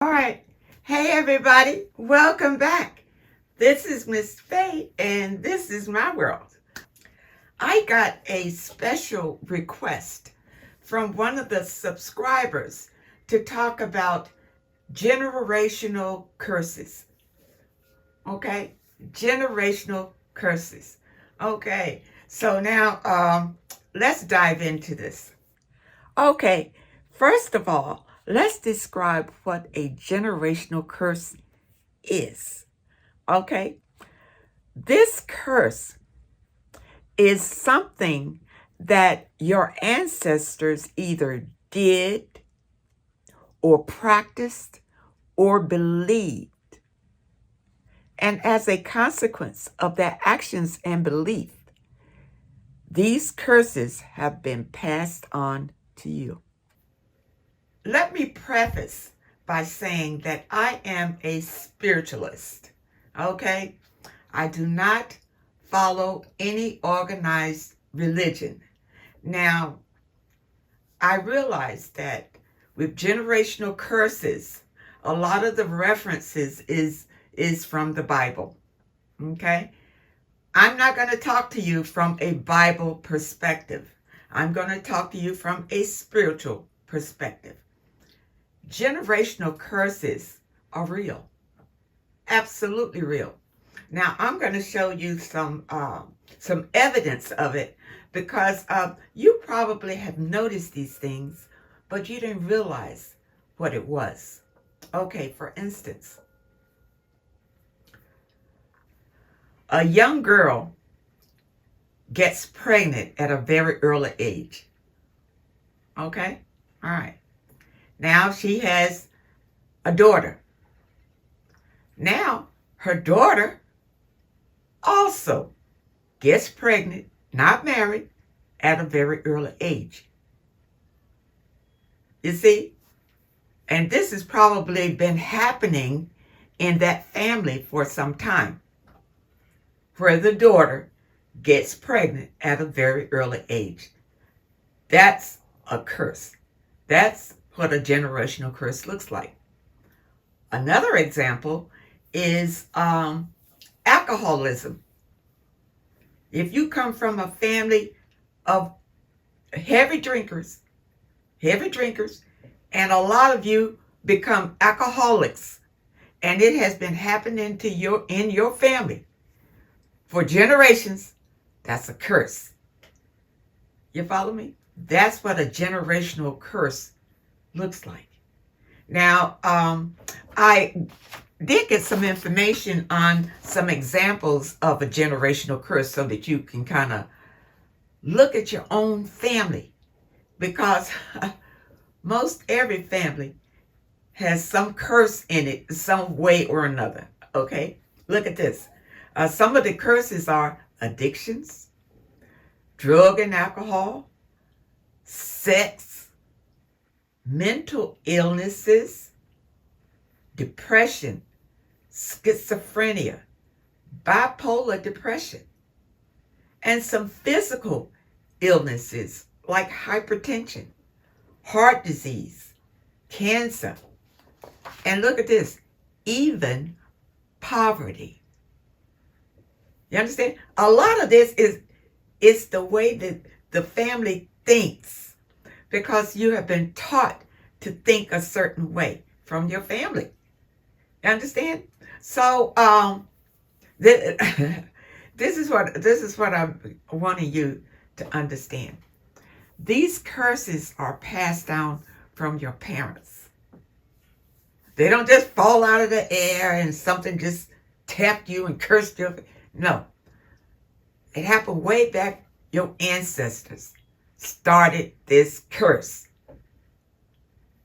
All right. Hey, everybody. Welcome back. This is Miss Faye, and this is my world. I got a special request from one of the subscribers to talk about generational curses. Okay? Generational curses. Okay. So now, let's dive into this. Okay. First of all, let's describe what a generational curse is. Okay? This curse is something that your ancestors either did or practiced or believed. And as a consequence of their actions and belief, these curses have been passed on to you. Let me preface by saying that I am a spiritualist. Okay? I do not follow any organized religion. Now, I realize that with generational curses, a lot of the references is from the Bible. Okay? I'm not going to talk to you from a Bible perspective. I'm going to talk to you from a spiritual perspective. Generational curses are real. Absolutely real. Now, I'm going to show you some evidence of it because you probably have noticed these things, but you didn't realize what it was. Okay, for instance, a young girl gets pregnant at a very early age. Okay? All right. Now she has a daughter. Now her daughter also gets pregnant, not married, at a very early age. You see? And this has probably been happening in that family for some time, where the daughter gets pregnant at a very early age. That's a curse. That's what a generational curse looks like. Another example is alcoholism. If you come from a family of heavy drinkers, and a lot of you become alcoholics, and it has been happening in your family for generations, that's a curse. You follow me? That's what a generational curse looks like. Now, I did get some information on some examples of a generational curse so that you can kind of look at your own family, because most every family has some curse in it some way or another. Okay? Look at this. Some of the curses are addictions, drug and alcohol, sex, mental illnesses, depression, schizophrenia, bipolar depression, and some physical illnesses like hypertension, heart disease, cancer, and look at this, even poverty. You understand? A lot of this is the way that the family thinks, because you have been taught to think a certain way from your family. You understand? So this is what I'm wanting you to understand. These curses are passed down from your parents. They don't just fall out of the air and something just tapped you and cursed you. No. It happened way back. Your ancestors started this curse.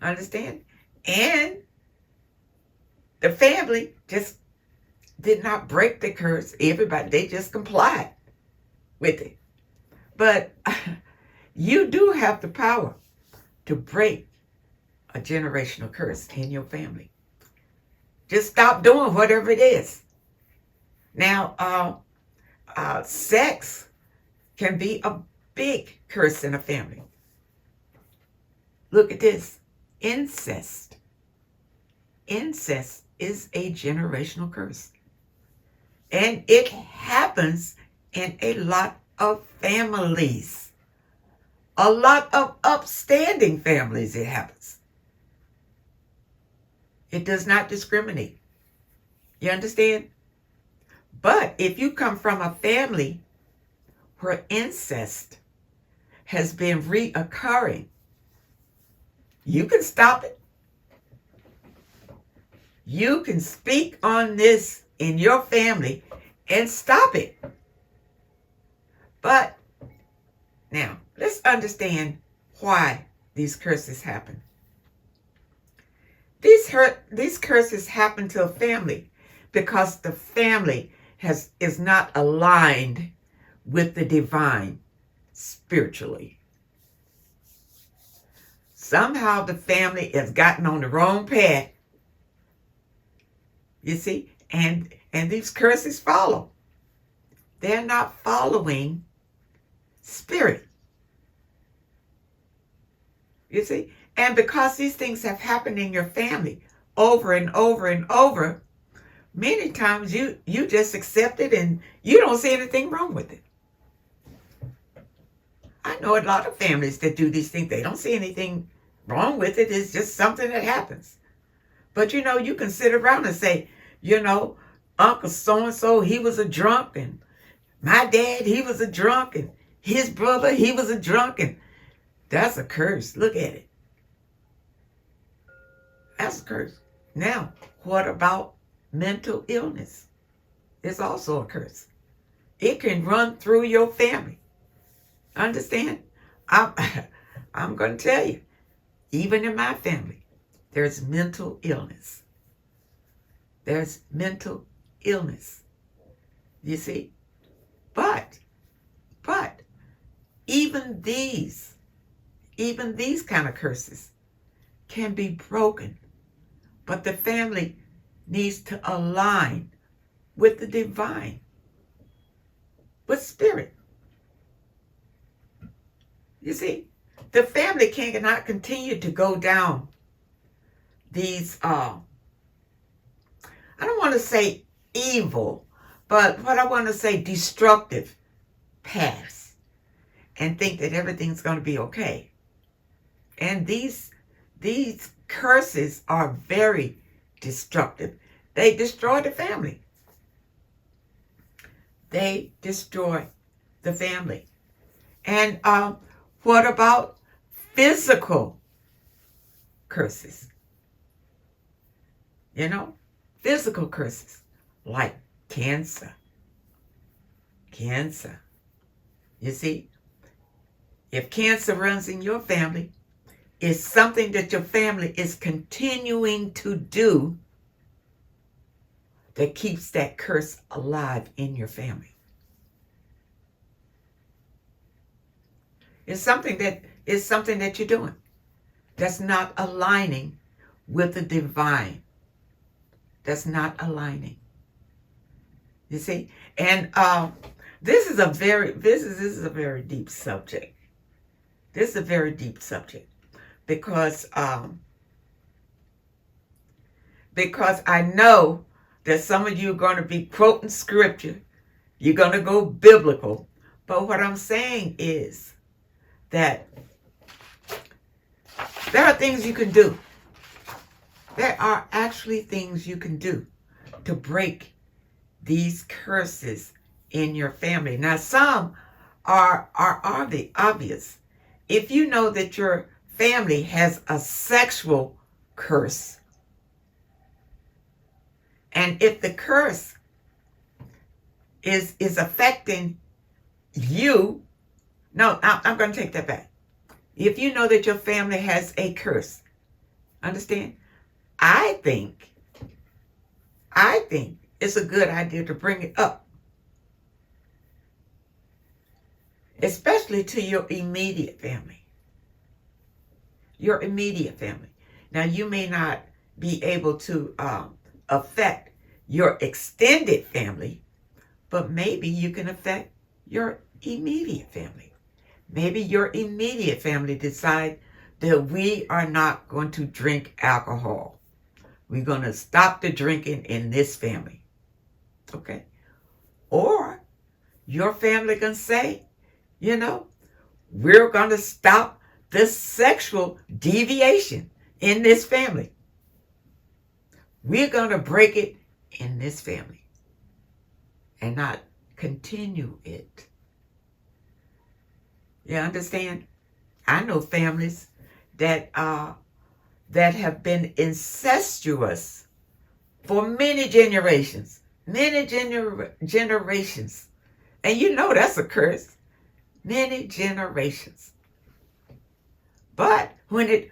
Understand? And the family just did not break the curse. Everybody, they just complied with it. But you do have the power to break a generational curse in your family. Just stop doing whatever it is. Now, sex can be a big curse in a family. Look at this. Incest. incest is a generational curse. And it happens in a lot of families. A lot of upstanding families it happens. It does not discriminate. You understand? But if you come from a family where incest has been reoccurring, you can stop it. You can speak on this in your family and stop it. But now, let's understand why these curses happen. These curses happen to a family because the family is not aligned with the divine spiritually. Somehow the family has gotten on the wrong path. You see, and these curses follow. They're not following spirit. You see, and because these things have happened in your family over and over and over, many times you just accept it and you don't see anything wrong with it. I know a lot of families that do these things. They don't see anything wrong with it. It's just something that happens. But you can sit around and say, Uncle so-and-so, he was a drunk, and my dad, he was a drunk, and his brother, he was a drunk, and that's a curse. Look at it. That's a curse. Now, what about mental illness? It's also a curse. It can run through your family. Understand? I'm going to tell you, even in my family, there's mental illness. There's mental illness. You see? But even these kind of curses can be broken. But the family needs to align with the divine, with spirit. You see, the family cannot continue to go down these, I don't want to say evil, but what I want to say destructive paths and think that everything's going to be okay. And these curses are very destructive. They destroy the family. They destroy the family. And what about physical curses? Physical curses like cancer. Cancer. You see, if cancer runs in your family, it's something that your family is continuing to do that keeps that curse alive in your family. It's something that you're doing that's not aligning with the divine. That's not aligning. You see? And this is a very deep subject. This is a very deep subject because I know that some of you are going to be quoting scripture. You're going to go biblical. But what I'm saying is that there are things you can do. There are actually things you can do to break these curses in your family. Now, some are obvious. If you know that your family has a sexual curse, and if the curse is affecting you, no, I'm going to take that back. If you know that your family has a curse, understand? I think it's a good idea to bring it up, especially to your immediate family. Your immediate family. Now, you may not be able to affect your extended family, but maybe you can affect your immediate family. Maybe your immediate family decide that we are not going to drink alcohol. We're going to stop the drinking in this family. Okay? Or your family can say, we're going to stop this sexual deviation in this family. We're going to break it in this family and not continue it. You understand? I know families that have been incestuous for many generations. Many generations. And that's a curse. Many generations. But when it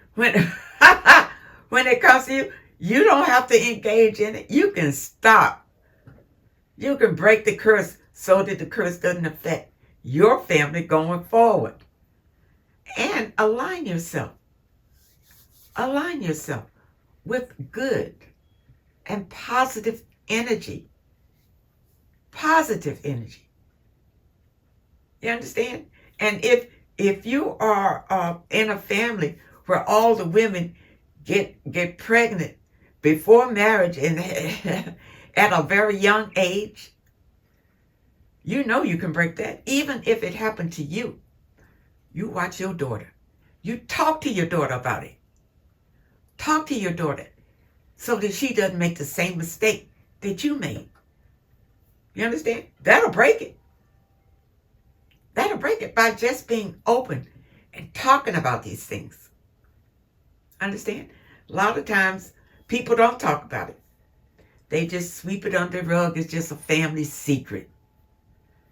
comes to you, you don't have to engage in it. You can stop. You can break the curse so that the curse doesn't affect your family going forward. And align yourself. Align yourself with good and positive energy. Positive energy. You understand? And if you are in a family where all the women get pregnant before marriage and at a very young age, you can break that. Even if it happened to you, you watch your daughter. You talk to your daughter about it. Talk to your daughter so that she doesn't make the same mistake that you made. You understand? That'll break it. That'll break it by just being open and talking about these things. Understand? A lot of times people don't talk about it. They just sweep it under the rug. It's just a family secret.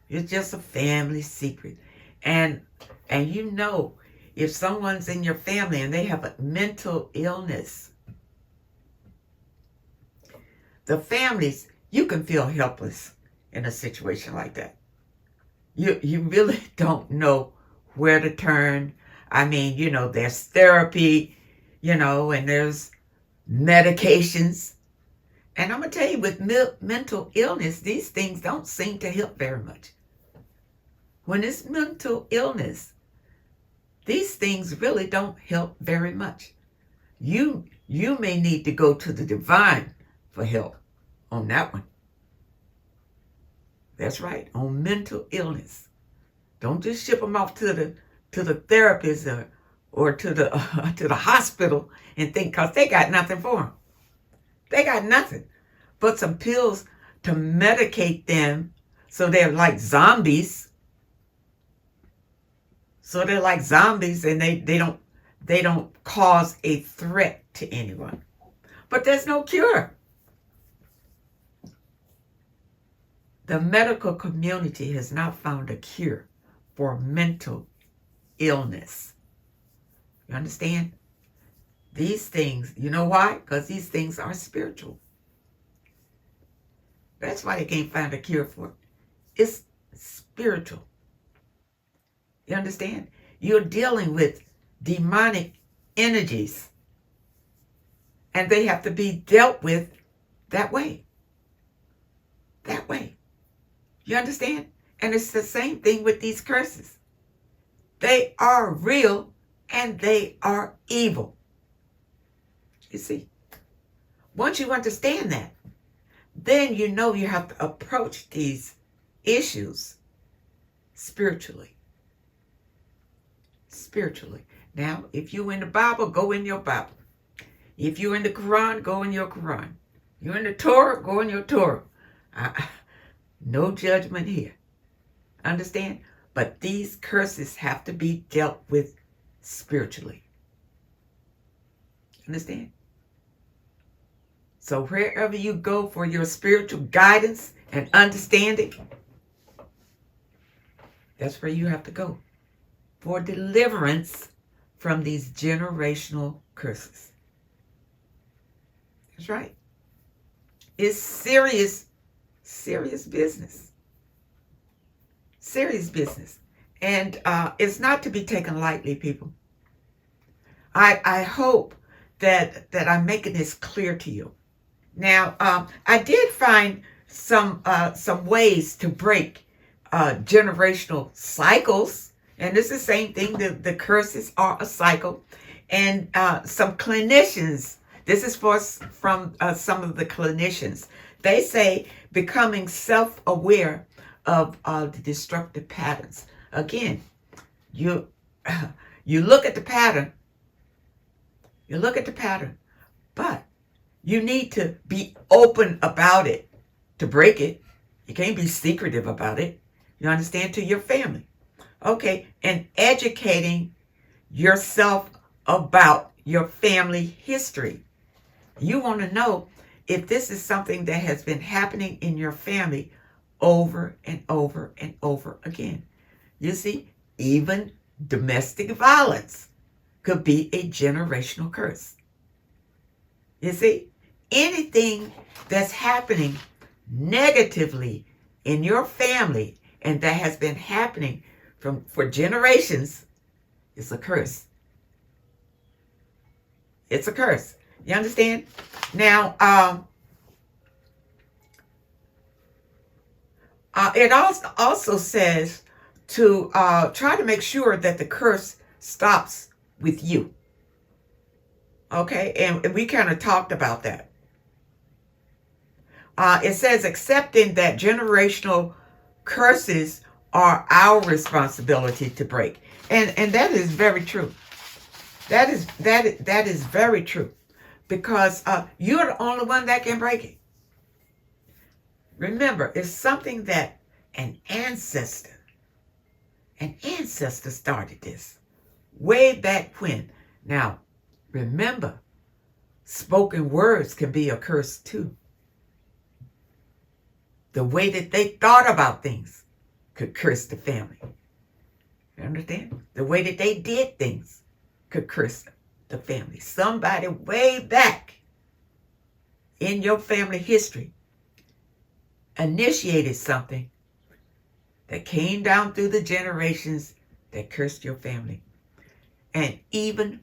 It's just a family secret. And if someone's in your family and they have a mental illness, the families, you can feel helpless in a situation like that. You really don't know where to turn. I mean, there's therapy, and there's medications. And I'm going to tell you, with mental illness, these things don't seem to help very much. When it's mental illness, these things really don't help very much. You may need to go to the divine for help on that one. That's right, on mental illness. Don't just ship them off to the therapist or to the hospital and think, because they got nothing for them. They got nothing but some pills to medicate them so they're like zombies. So they're like zombies and they don't cause a threat to anyone. But there's no cure. The medical community has not found a cure for mental illness. You understand? These things, you know why? Because these things are spiritual. That's why they can't find a cure for it. It's spiritual. You understand? You're dealing with demonic energies. And they have to be dealt with that way. That way. You understand? And it's the same thing with these curses. They are real and they are evil. You see? Once you understand that, then you have to approach these issues spiritually. Spiritually. Now, if you're in the Bible, go in your Bible. If you're in the Quran, go in your Quran. You're in the Torah, go in your Torah. No judgment here. Understand? But these curses have to be dealt with spiritually. Understand? So wherever you go for your spiritual guidance and understanding, that's where you have to go for deliverance from these generational curses. That's right. It's serious business. Serious business. And it's not to be taken lightly, people. I hope that I'm making this clear to you. Now, I did find some ways to break generational cycles. And it's the same thing. The curses are a cycle. And some clinicians This is from some of the clinicians. They say becoming self-aware of the destructive patterns. Again, you you look at the pattern. You look at the pattern, but you need to be open about it to break it. You can't be secretive about it. You understand? To your family. Okay, and educating yourself about your family history. You want to know if this is something that has been happening in your family over and over and over again. You see, even domestic violence could be a generational curse. You see, anything that's happening negatively in your family and that has been happening for generations is a curse. It's a curse. You understand? Now, it also says to try to make sure that the curse stops with you. Okay, and we kind of talked about that. It says accepting that generational curses are our responsibility to break, and that is very true. That is very true, because you're the only one that can break it. Remember, it's something that an ancestor started this way back when. Now, remember, spoken words can be a curse too. The way that they thought about things could curse the family. You understand? The way that they did things could curse the family. Somebody way back in your family history initiated something that came down through the generations that cursed your family. And even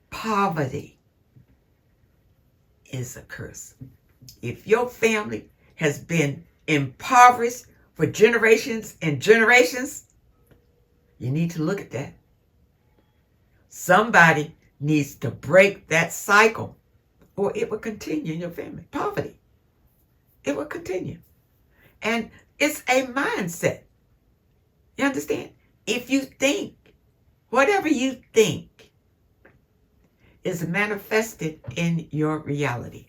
poverty is a curse. If your family has been impoverished for generations and generations, you need to look at that. Somebody needs to break that cycle, or it will continue in your family. Poverty. It will continue. And it's a mindset. You understand? If you think, whatever you think is manifested in your reality.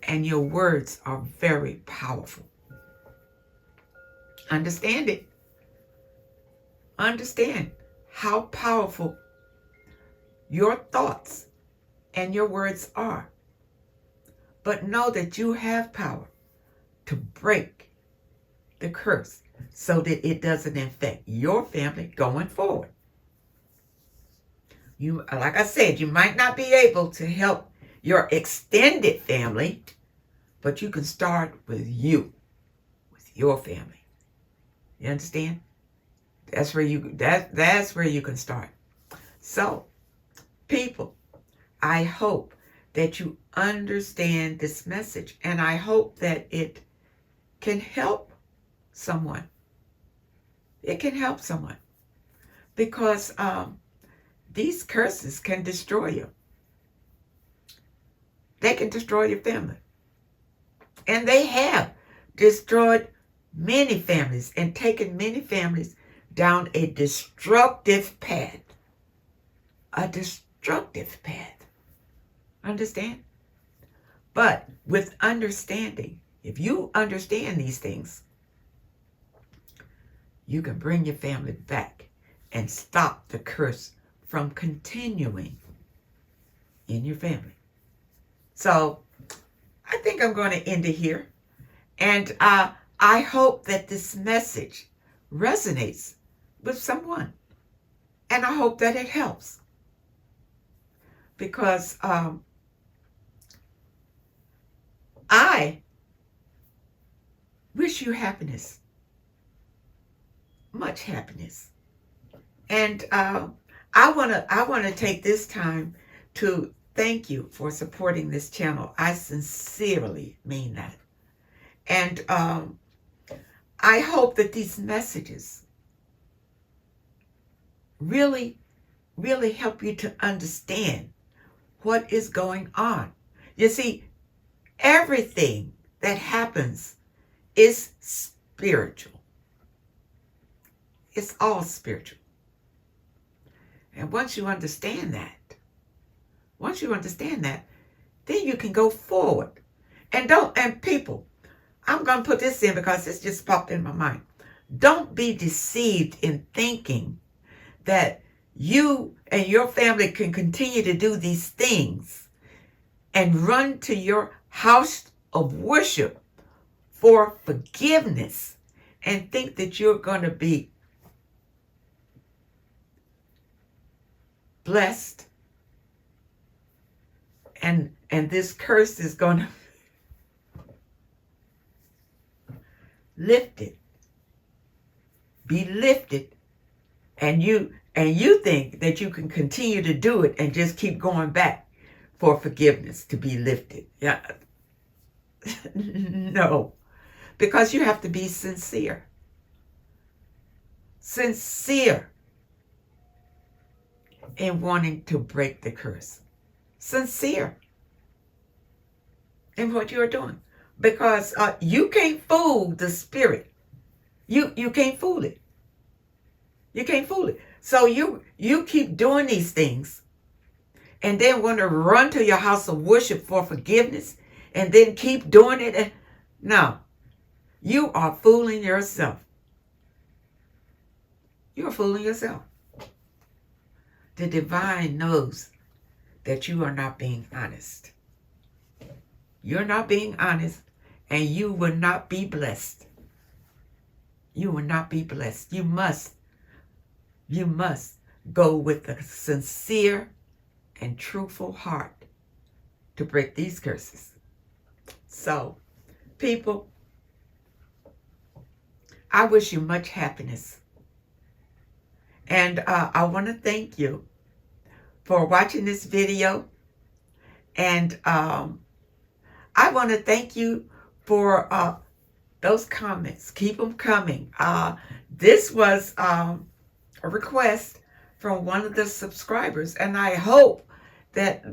And your words are very powerful. Understand it. Understand how powerful your thoughts and your words are. But know that you have power to break the curse so that it doesn't infect your family going forward. You, like I said, you might not be able to help your extended family, but you can start with you, with your family. You understand? That's where you can start. So, people, I hope that you understand this message, and I hope that it can help someone. It can help someone, because these curses can destroy you. They can destroy your family. And they have destroyed many families and taken many families down a destructive path. A destructive path. Understand? But with understanding, if you understand these things, you can bring your family back and stop the curse from continuing in your family. So, I think I'm going to end it here. And I hope that this message resonates with someone. And I hope that it helps. Because I wish you happiness. Much happiness. And I want to take this time to thank you for supporting this channel. I sincerely mean that. And I hope that these messages really, really help you to understand what is going on. You see, everything that happens is spiritual. It's all spiritual. And once you understand that, then you can go forward. And people, I'm going to put this in because this just popped in my mind. Don't be deceived in thinking that you and your family can continue to do these things and run to your house of worship for forgiveness and think that you're going to be blessed and this curse is going to be lifted, and you think that you can continue to do it and just keep going back for forgiveness to be lifted. Yeah. No, because you have to be sincere in wanting to break the curse, sincere in what you're doing, because you can't fool the spirit. You can't fool it. You can't fool it. So you keep doing these things and then want to run to your house of worship for forgiveness and then keep doing it. No, you are fooling yourself. You're fooling yourself. The divine knows that you are not being honest. You're not being honest, and you will not be blessed. You will not be blessed. You must go with a sincere and truthful heart to break these curses. So, people, I wish you much happiness. And I want to thank you for watching this video. And I want to thank you for those comments. Keep them coming. This was a request from one of the subscribers, and I hope that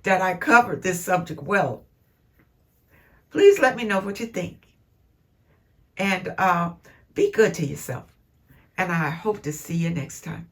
I covered this subject well. Please let me know what you think. And be good to yourself. And I hope to see you next time.